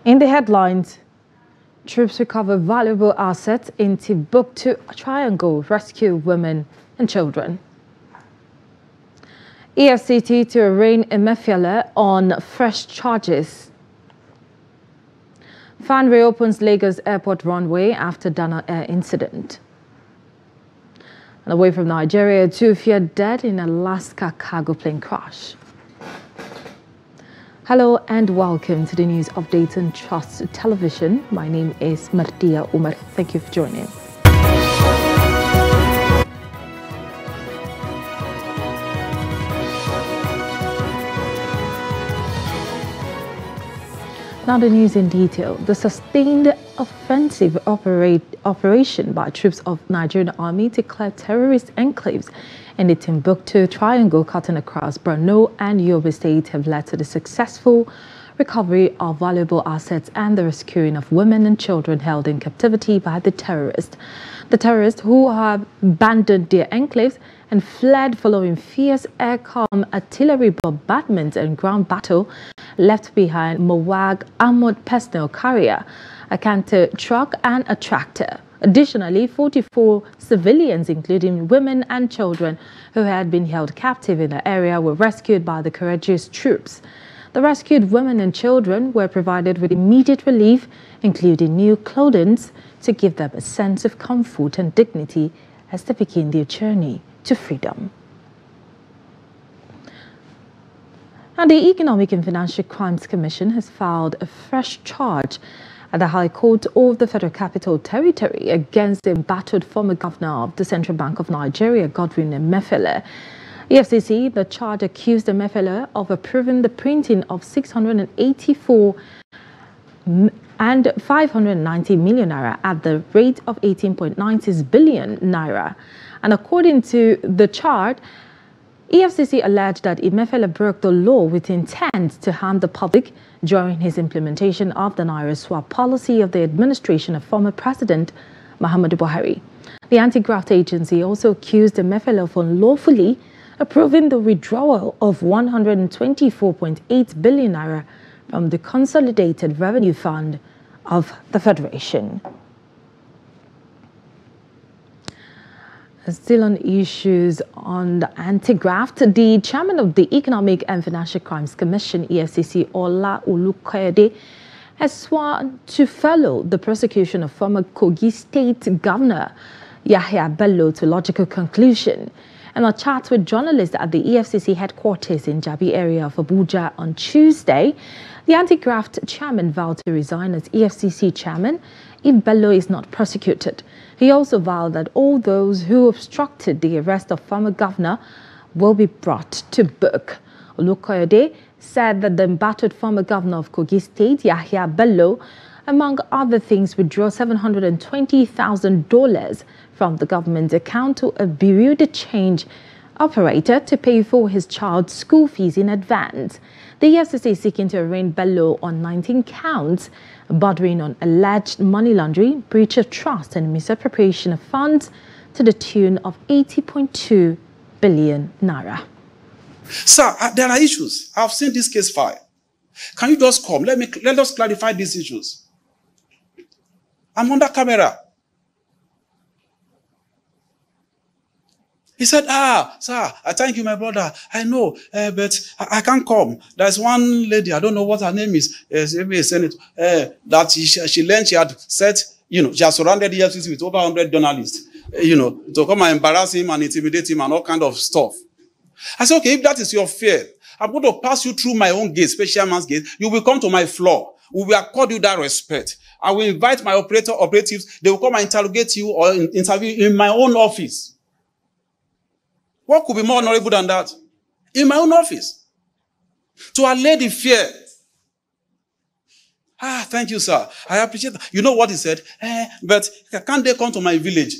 In the headlines, troops recover valuable assets in Timbuktu Triangle, rescue women and children. EFCT to arraign Emefiele on fresh charges. FAN reopens Lagos airport runway after Dana Air incident. And away from Nigeria, 2 feared dead in Alaska cargo plane crash. Hello and welcome to the news update on Trust Television. My name is Martia Umar. Thank you for joining. Now the news in detail. The sustained offensive operation by troops of Nigerian Army to clear terrorist enclaves in the Timbuktu Triangle cutting across Borno and Yobe State have led to the successful recovery of valuable assets and the rescuing of women and children held in captivity by the terrorists. The terrorists, who have abandoned their enclaves and fled following fierce air-com artillery bombardment and ground battle, left behind Mawag armored personnel carrier, a canter truck and a tractor. Additionally, 44 civilians, including women and children who had been held captive in the area, were rescued by the courageous troops. The rescued women and children were provided with immediate relief, including new clothing, to give them a sense of comfort and dignity as they begin their journey to freedom. And the Economic and Financial Crimes Commission has filed a fresh charge at the High Court of the Federal Capital Territory against the embattled former governor of the Central Bank of Nigeria, Godwin Emefiele. EFCC, the charge accused Emefiele of approving the printing of 684 and 590 million naira at the rate of 18.96 billion naira. And according to the charge, EFCC alleged that Emefiele broke the law with intent to harm the public during his implementation of the Naira swap policy of the administration of former President Muhammadu Buhari. The anti-graft agency also accused Emefiele of unlawfully approving the withdrawal of 124.8 billion naira from the Consolidated Revenue Fund of the Federation. Still on issues on the anti-graft, the chairman of the Economic and Financial Crimes Commission, EFCC, Ola Olukoyede, has sworn to follow the prosecution of former Kogi State Governor Yahya Bello to logical conclusion. In a chat with journalists at the EFCC headquarters in Jabi area of Abuja on Tuesday, the anti-graft chairman vowed to resign as EFCC chairman if Bello is not prosecuted. He also vowed that all those who obstructed the arrest of former governor will be brought to book. Olukoyede said that the embattled former governor of Kogi State, Yahya Bello, among other things, withdrew $720,000 from the government's account to a Bureau de Change operator to pay for his child's school fees in advance. The EFCC is seeking to arraign Bello on 19 counts, bordering on alleged money laundering, breach of trust and misappropriation of funds to the tune of 80.2 billion naira. Sir, there are issues. I've seen this case file. Can you just come? Let us clarify these issues. I'm under camera. He said, sir, I thank you, my brother. I know, but I can't come. There's one lady, I don't know what her name is, maybe a senator, that she learned she had set, she has surrounded the EFCC with over 100 journalists, to come and embarrass him and intimidate him and all kind of stuff. I said, okay, if that is your fear, I'm going to pass you through my own gate, special man's gate. You will come to my floor. We will accord you that respect. I will invite my operatives. They will come and interrogate you or interview in my own office. What could be more honorable than that? In my own office. To allay the fear. Thank you, sir. I appreciate that. You know what he said? But can't they come to my village?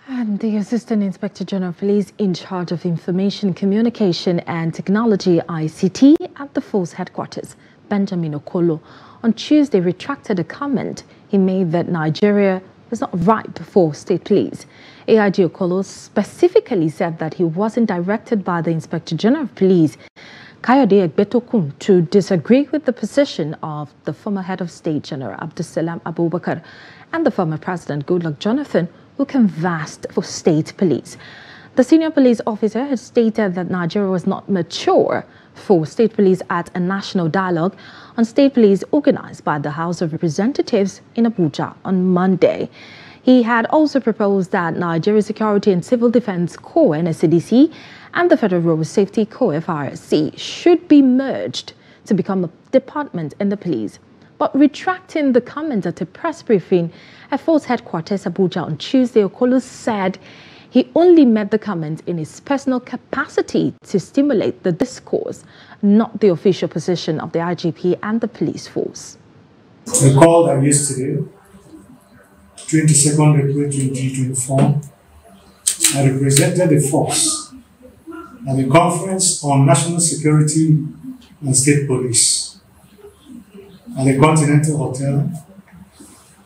And the Assistant Inspector General of Police in charge of Information Communication and Technology, ICT, at the Force Headquarters, Benjamin Okolo, on Tuesday retracted a comment he made that Nigeria was not ripe for state police. AIG Okolo specifically said that he wasn't directed by the Inspector General of Police, Kayode Egbetokun, to disagree with the position of the former head of state, General Abdulsalam Abubakar, and the former President Goodluck Jonathan, who canvassed for state police. The senior police officer had stated that Nigeria was not mature for state police at a national dialogue on state police organized by the House of Representatives in Abuja on Monday. He had also proposed that Nigeria Security and Civil Defense Corps, NSCDC, and the Federal Road Safety Corps, FRSC, should be merged to become a department in the police. But retracting the comment at a press briefing at Force Headquarters Abuja on Tuesday, Okolo said he only made the comment in his personal capacity to stimulate the discourse, not the official position of the IGP and the police force. Recall that yesterday, 22nd April 2024, I represented the force at the Conference on National Security and State Police at the Continental Hotel,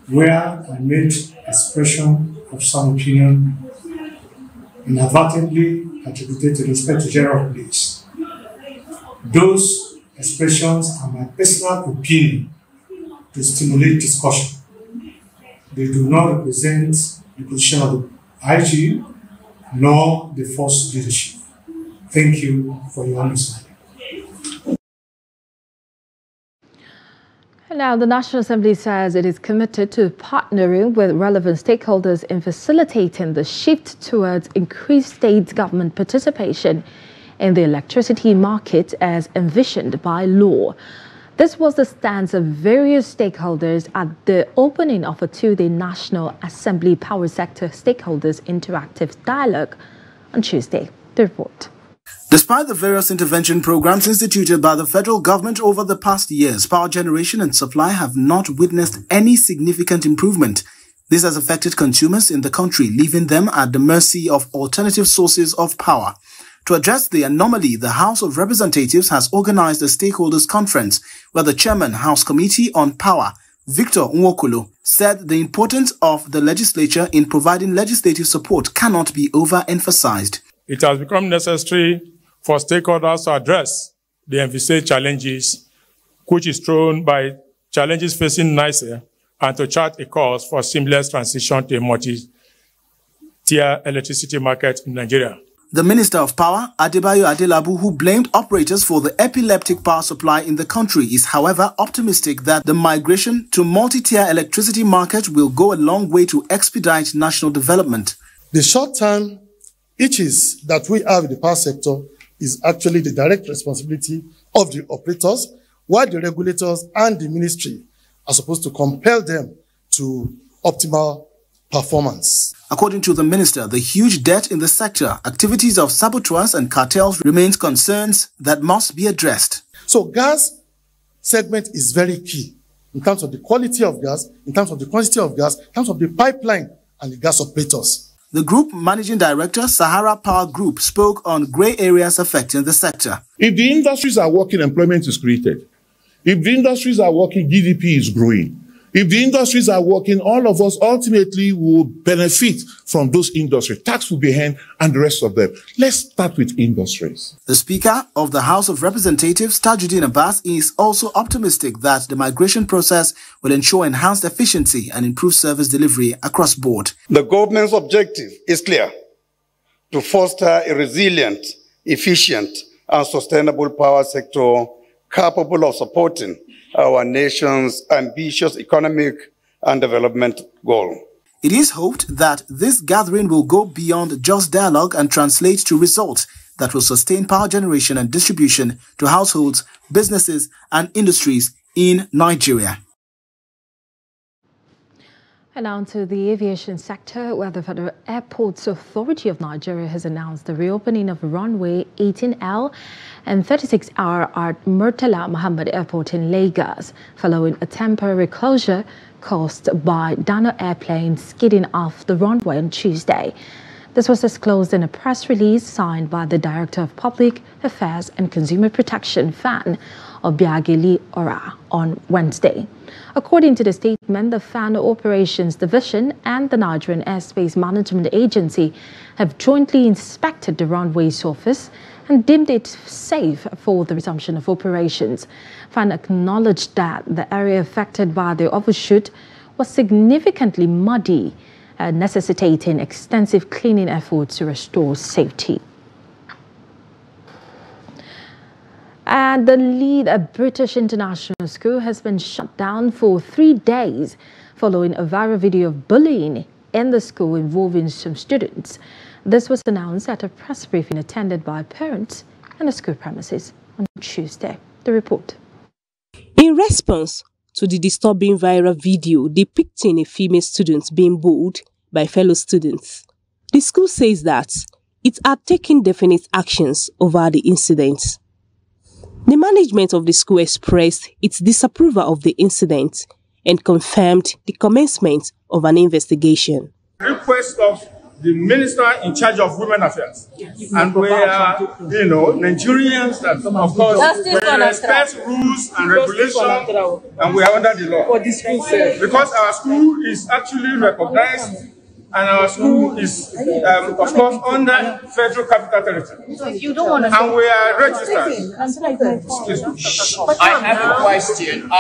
where I made expression of some opinion inadvertently attributed to the Inspector General of Police. Those expressions are my personal opinion to stimulate discussion. They do not represent the position of the IG nor the force leadership. Thank you for your understanding. Now, the National Assembly says it is committed to partnering with relevant stakeholders in facilitating the shift towards increased state government participation in the electricity market as envisioned by law. This was the stance of various stakeholders at the opening of a two-day National Assembly Power Sector Stakeholders Interactive Dialogue on Tuesday. The report. Despite the various intervention programs instituted by the federal government over the past years, power generation and supply have not witnessed any significant improvement. This has affected consumers in the country, leaving them at the mercy of alternative sources of power. To address the anomaly, the House of Representatives has organized a stakeholders conference where the chairman, House Committee on Power, Victor Nwokolo, said the importance of the legislature in providing legislative support cannot be overemphasized. It has become necessary for stakeholders to address the envisaged challenges, which is thrown by challenges facing NICE, and to chart a course for seamless transition to a multi-tier electricity market in Nigeria. The Minister of Power, Adebayo Adelabu, who blamed operators for the epileptic power supply in the country, is however optimistic that the migration to multi-tier electricity market will go a long way to expedite national development. The short-term issues that we have in the power sector is actually the direct responsibility of the operators, while the regulators and the ministry are supposed to compel them to optimal performance. According to the minister, the huge debt in the sector, activities of saboteurs and cartels remains concerns that must be addressed. So gas segment is very key in terms of the quality of gas, in terms of the quantity of gas, in terms of the pipeline and the gas operators. The group managing director, Sahara Power Group, spoke on grey areas affecting the sector. If the industries are working, employment is created. If the industries are working, GDP is growing. If the industries are working, all of us ultimately will benefit from those industries. Tax will be earned and the rest of them. Let's start with industries. The Speaker of the House of Representatives, Tajuddin Abbas, is also optimistic that the migration process will ensure enhanced efficiency and improve service delivery across board. The government's objective is clear: to foster a resilient, efficient, and sustainable power sector capable of supporting our nation's ambitious economic and development goal. It is hoped that this gathering will go beyond just dialogue and translate to results that will sustain power generation and distribution to households, businesses, and industries in Nigeria. And on to the aviation sector, where the Federal Airports Authority of Nigeria has announced the reopening of runway 18L and 36R at Murtala Muhammad Airport in Lagos, following a temporary closure caused by Dano airplanes skidding off the runway on Tuesday. This was disclosed in a press release signed by the Director of Public Affairs and Consumer Protection, FAN, Obiageli Ora, on Wednesday. According to the statement, the FAN Operations Division and the Nigerian Airspace Management Agency have jointly inspected the runway surface and deemed it safe for the resumption of operations. FAN acknowledged that the area affected by the overshoot was significantly muddy, necessitating extensive cleaning efforts to restore safety. And the lead British International School has been shut down for 3 days following a viral video of bullying in the school involving some students. This was announced at a press briefing attended by parents in the school premises on Tuesday. The report. In response to the disturbing viral video depicting a female student being bullied by fellow students, the school says that it had taken definite actions over the incident. The management of the school expressed its disapproval of the incident and confirmed the commencement of an investigation. Request of the minister in charge of women affairs, and we are, Nigerians that, of course, we respect rules and regulations, and we are under the law. Because our school is actually recognized, and our school is, of course, under Federal Capital Territory. And we are registered. I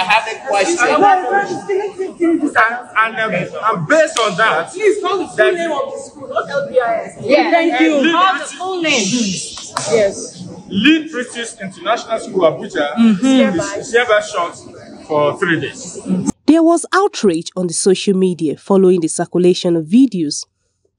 have a question. And based on that, please call the full name of the school, not LBIS. Yeah, thank you. Call the full name. Yes. Lead British International School Abuja is hereby shut for 3 days. There was outrage on the social media following the circulation of videos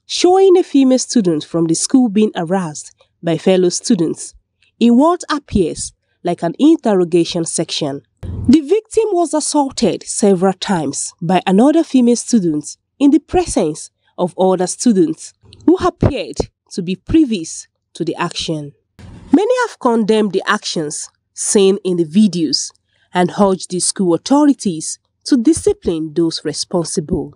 showing a female student from the school being harassed by fellow students in what appears like an interrogation section. The victim was assaulted several times by another female student in the presence of other students who appeared to be privy to the action. Many have condemned the actions seen in the videos and urged the school authorities to discipline those responsible.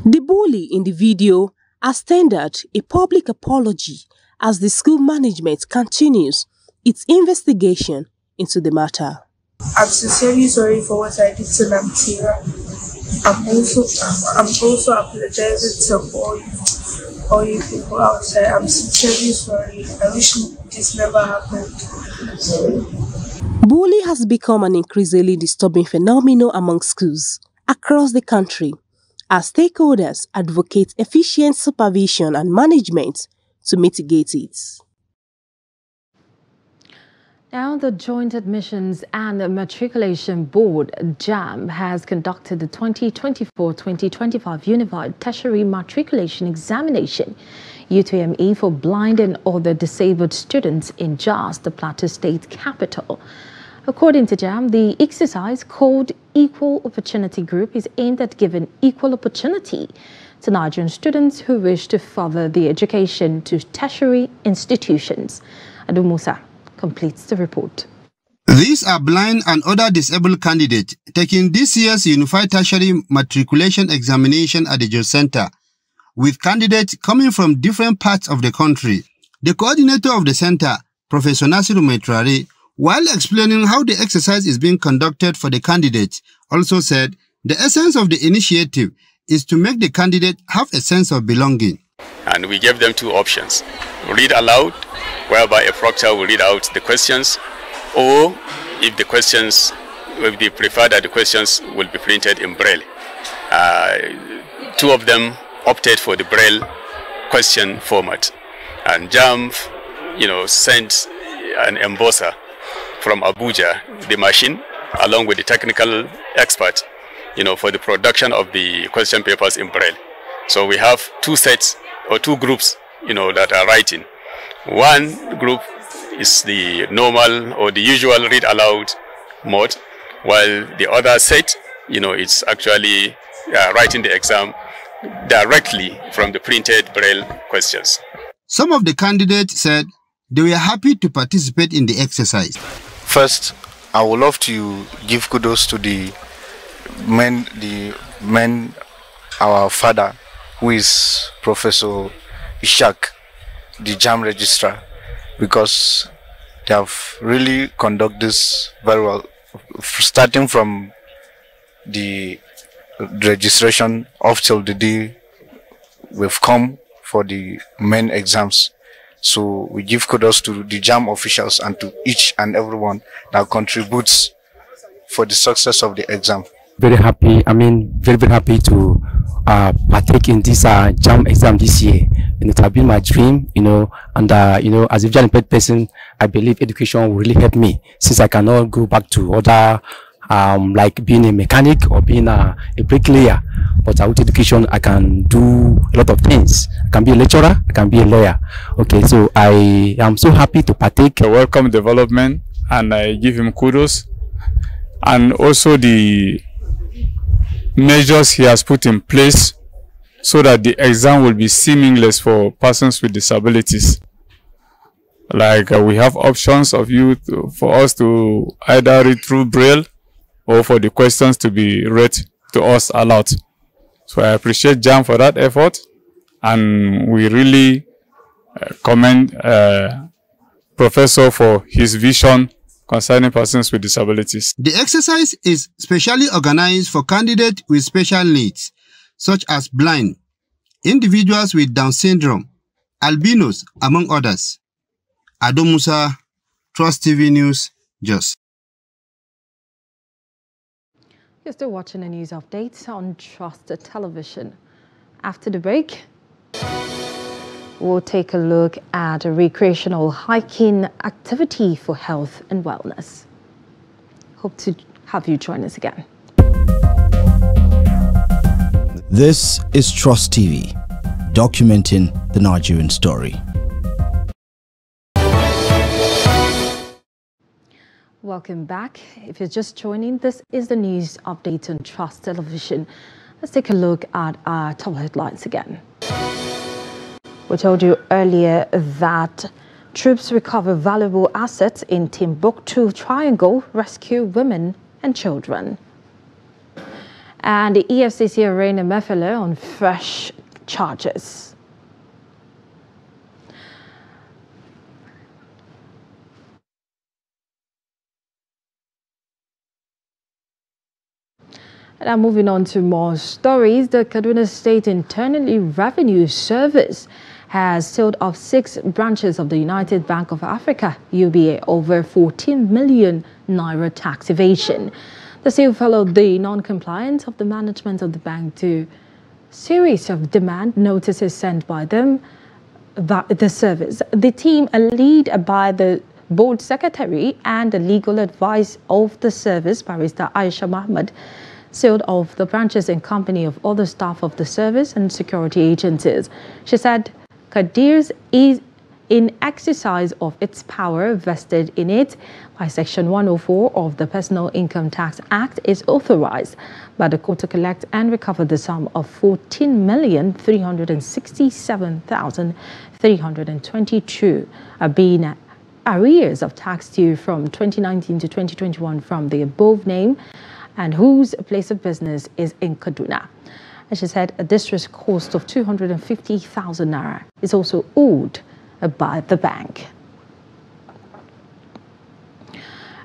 The bully in the video has tendered a public apology as the school management continues its investigation into the matter. I'm sincerely sorry for what I did to Namtira. I'm also apologizing to all you people outside. I'm sincerely sorry. I wish this never happened. Bullying has become an increasingly disturbing phenomenon among schools across the country as stakeholders advocate efficient supervision and management to mitigate it. Now, the Joint Admissions and Matriculation Board, JAMB, has conducted the 2024-2025 Unified Tertiary Matriculation Examination, UTME, for blind and other disabled students in Jos, the Plateau State capital. According to JAMB, the exercise, called Equal Opportunity Group, is aimed at giving equal opportunity to Nigerian students who wish to further their education to tertiary institutions. Adu Musa completes the report. These are blind and other disabled candidates taking this year's Unified Tertiary Matriculation Examination at the Jos Center, with candidates coming from different parts of the country. The coordinator of the center, Professor Nasiru Maitrare, while explaining how the exercise is being conducted for the candidates, also said the essence of the initiative is to make the candidate have a sense of belonging. And we gave them two options: read aloud, whereby a proctor will read out the questions, or if they prefer that the questions will be printed in Braille. Two of them opted for the Braille question format, and JAMB, sent an embosser from Abuja, the machine, along with the technical expert, for the production of the question papers in Braille. So we have two sets or two groups, that are writing. One group is the normal or the usual read aloud mode, while the other set, it's actually writing the exam directly from the printed Braille questions. Some of the candidates said they were happy to participate in the exercise. First, I would love to give kudos to the men, our father, who is Professor Ishak the JAM registrar, because they have really conducted this very well, starting from the registration up till the day we've come for the main exams. So we give kudos to the JAM officials and to each and everyone that contributes for the success of the exam. Very happy, very, very happy to partake in this JAM exam this year. And it has been my dream, and as a visually impaired person, I believe education will really help me, since I cannot go back to other like being a mechanic or being a bricklayer. But with education, I can do a lot of things. I can be a lecturer, I can be a lawyer. Okay, so I am so happy to partake. A welcome development, and I give him kudos. And also the measures he has put in place so that the exam will be seamless for persons with disabilities. Like we have options for us to either read through Braille or for the questions to be read to us aloud. So I appreciate JAM for that effort, and we really commend Professor for his vision concerning persons with disabilities. The exercise is specially organized for candidates with special needs, such as blind, individuals with Down syndrome, albinos, among others. Ado Musa, Trust TV News, Jos. You're still watching the news updates on Trust Television. After the break, we'll take a look at a recreational hiking activity for health and wellness. Hope to have you join us again. This is Trust TV, documenting the Nigerian story. Welcome back. If you're just joining, this is the news update on Trust Television. Let's take a look at our top headlines again. We told you earlier that troops recover valuable assets in Timbuktu Triangle, rescue women and children. And the EFCC arraigned Emefiele on fresh charges. Now moving on to more stories, the Kaduna State Internal Revenue Service has sealed off 6 branches of the United Bank of Africa, UBA, over 14 million naira tax evasion. The seal followed the non-compliance of the management of the bank to a series of demand notices sent by them, the service. The team, led by the board secretary and the legal advice of the service, Barrister Aisha Mahmoud, sealed off the branches in company of other staff of the service and security agencies. She said Kadir's is in exercise of its power vested in it by Section 104 of the Personal Income Tax Act is authorized by the court to collect and recover the sum of 14,367,322 being arrears of tax due from 2019 to 2021 from the above name, and whose place of business is in Kaduna. And she said a distress cost of 250,000 naira is also owed by the bank.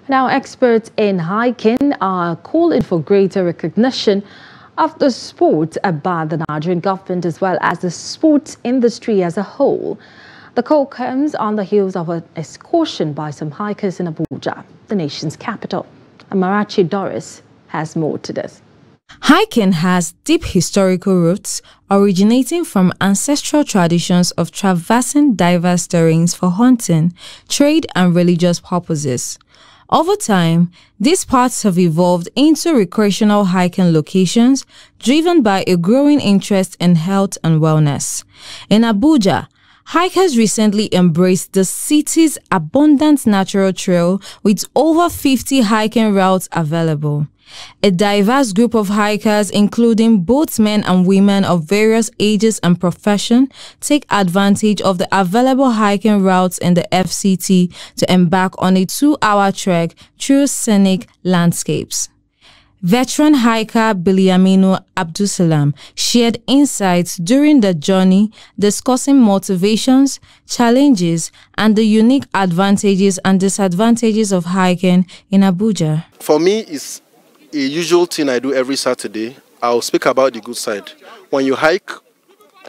Now, experts in hiking are calling for greater recognition of the sport by the Nigerian government as well as the sports industry as a whole. The call comes on the heels of an excursion by some hikers in Abuja, the nation's capital. Amarachi Doris has more to this. Hiking has deep historical roots originating from ancestral traditions of traversing diverse terrains for hunting, trade, and religious purposes. Over time, these paths have evolved into recreational hiking locations driven by a growing interest in health and wellness. In Abuja, hikers recently embraced the city's abundant natural trail with over 50 hiking routes available. A diverse group of hikers, including both men and women of various ages and profession, take advantage of the available hiking routes in the FCT to embark on a 2-hour trek through scenic landscapes. Veteran hiker Biliamino Abdusalam shared insights during the journey, discussing motivations, challenges, and the unique advantages and disadvantages of hiking in Abuja. For me, it's a usual thing I do every Saturday. I'll speak about the good side. When you hike,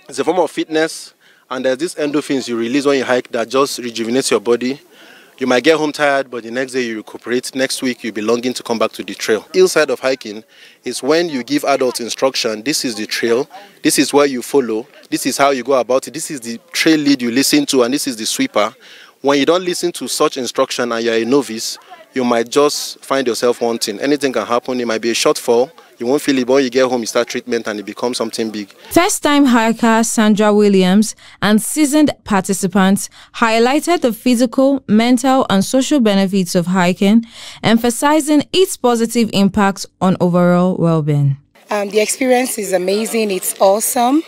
it's a form of fitness, and there's these endorphins you release when you hike that just rejuvenates your body. You might get home tired, but the next day you recuperate. Next week, you'll be longing to come back to the trail. Ill side of hiking is when you give adults instruction. This is the trail. This is where you follow. This is how you go about it. This is the trail lead you listen to, and this is the sweeper. When you don't listen to such instruction and you're a novice, you might just find yourself wanting. Anything can happen. It might be a short fall. You won't feel it, but when you get home, you start treatment and it becomes something big. First-time hiker Sandra Williams and seasoned participants highlighted the physical, mental, and social benefits of hiking, emphasizing its positive impacts on overall well-being. The experience is amazing. It's awesome.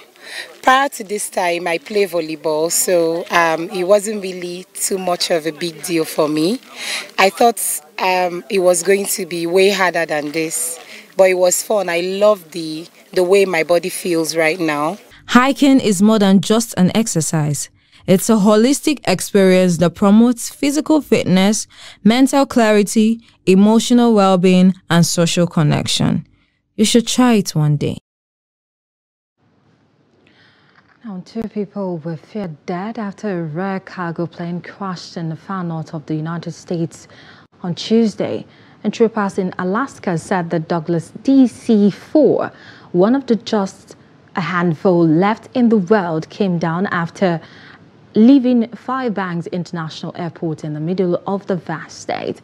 Prior to this time, I play volleyball, so it wasn't really too much of a big deal for me. I thought it was going to be way harder than this. But it was fun. I love the way my body feels right now. Hiking is more than just an exercise. It's a holistic experience that promotes physical fitness, mental clarity, emotional well-being, and social connection. You should try it one day. Now, 2 people were feared dead after a rare cargo plane crashed in the far north of the United States on Tuesday. And troopers in Alaska said that Douglas DC-4, one of the just a handful left in the world, came down after leaving Fairbanks International Airport in the middle of the vast state.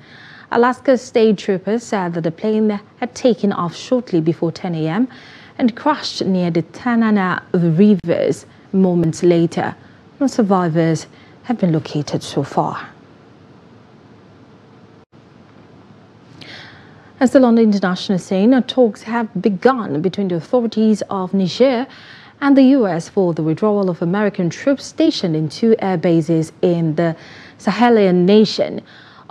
Alaska state troopers said that the plane had taken off shortly before 10 a.m. and crashed near the Tanana Rivers moments later. No survivors have been located so far. And still on the international scene, talks have begun between the authorities of Niger and the U.S. for the withdrawal of American troops stationed in 2 air bases in the Sahelian nation.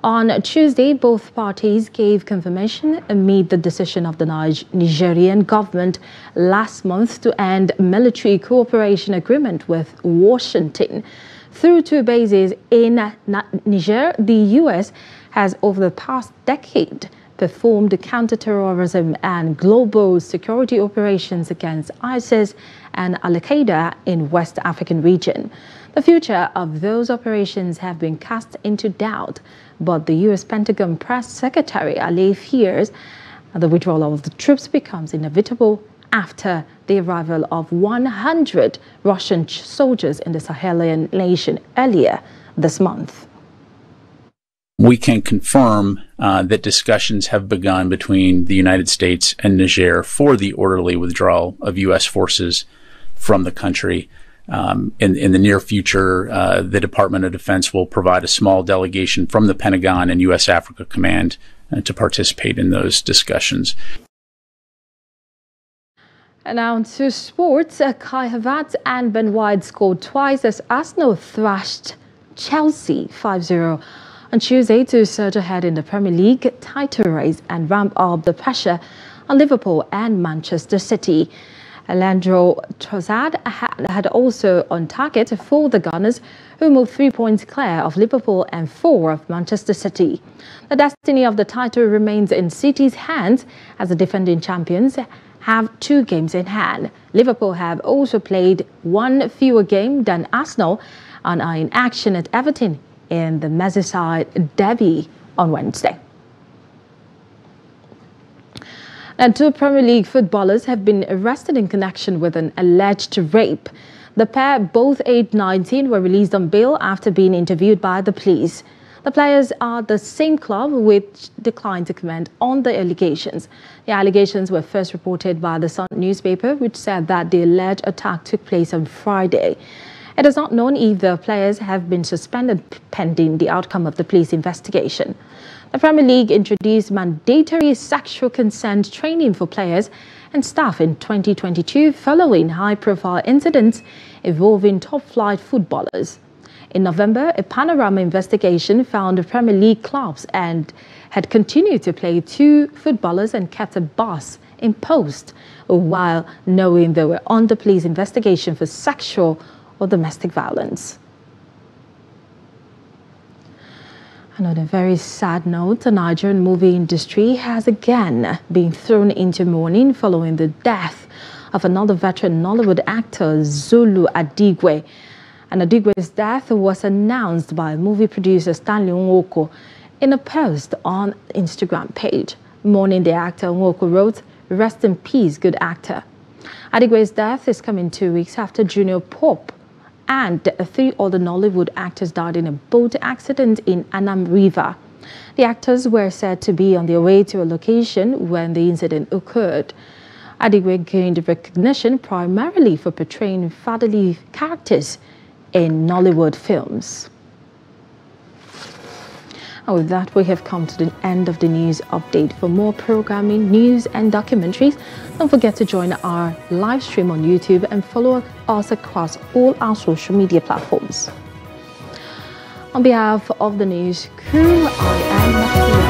On Tuesday, both parties gave confirmation amid the decision of the Nigerian government last month to end military cooperation agreement with Washington. Through 2 bases in Niger, the U.S. has over the past decade performed counterterrorism and global security operations against ISIS and Al-Qaeda in West African region. The future of those operations have been cast into doubt, but the U.S. Pentagon Press Secretary Ali fears the withdrawal of the troops becomes inevitable after the arrival of 100 Russian soldiers in the Sahelian nation earlier this month. We can confirm that discussions have begun between the United States and Niger for the orderly withdrawal of U.S. forces from the country. In the near future, the Department of Defense will provide a small delegation from the Pentagon and U.S. Africa Command to participate in those discussions. And now to sports. Kai Havertz and Ben White scored twice as Arsenal thrashed Chelsea 5-0. On Tuesday to surge ahead in the Premier League title race and ramp up the pressure on Liverpool and Manchester City. Leandro Trossard had also on target for the Gunners, who moved 3 points clear of Liverpool and 4 of Manchester City. The destiny of the title remains in City's hands as the defending champions have 2 games in hand. Liverpool have also played 1 fewer game than Arsenal and are in action at Everton in the Merseyside derby on Wednesday. And 2 Premier League footballers have been arrested in connection with an alleged rape. The pair, both aged 19, were released on bail after being interviewed by the police. The players are the same club, which declined to comment on the allegations. The allegations were first reported by the Sun newspaper, which said that the alleged attack took place on Friday. It is not known if the players have been suspended pending the outcome of the police investigation. The Premier League introduced mandatory sexual consent training for players and staff in 2022 following high-profile incidents involving top-flight footballers. In November, a panorama investigation found the Premier League clubs and had continued to play 2 footballers and kept a boss in post while knowing they were under police investigation for sexual or domestic violence. And on a very sad note, the Nigerian movie industry has again been thrown into mourning following the death of another veteran Nollywood actor, Zulu Adigwe. And Adigwe's death was announced by movie producer Stanley Nwoko in a post on Instagram page. Mourning the actor, Nwoko wrote, "Rest in peace, good actor." Adigwe's death is coming 2 weeks after Junior Pope and 3 other Nollywood actors died in a boat accident in Anam River. The actors were said to be on their way to a location when the incident occurred. Adigwe gained recognition primarily for portraying fatherly characters in Nollywood films. And with that, we have come to the end of the news update. For more programming, news and documentaries, don't forget to join our live stream on YouTube and follow us across all our social media platforms. On behalf of the news crew, I am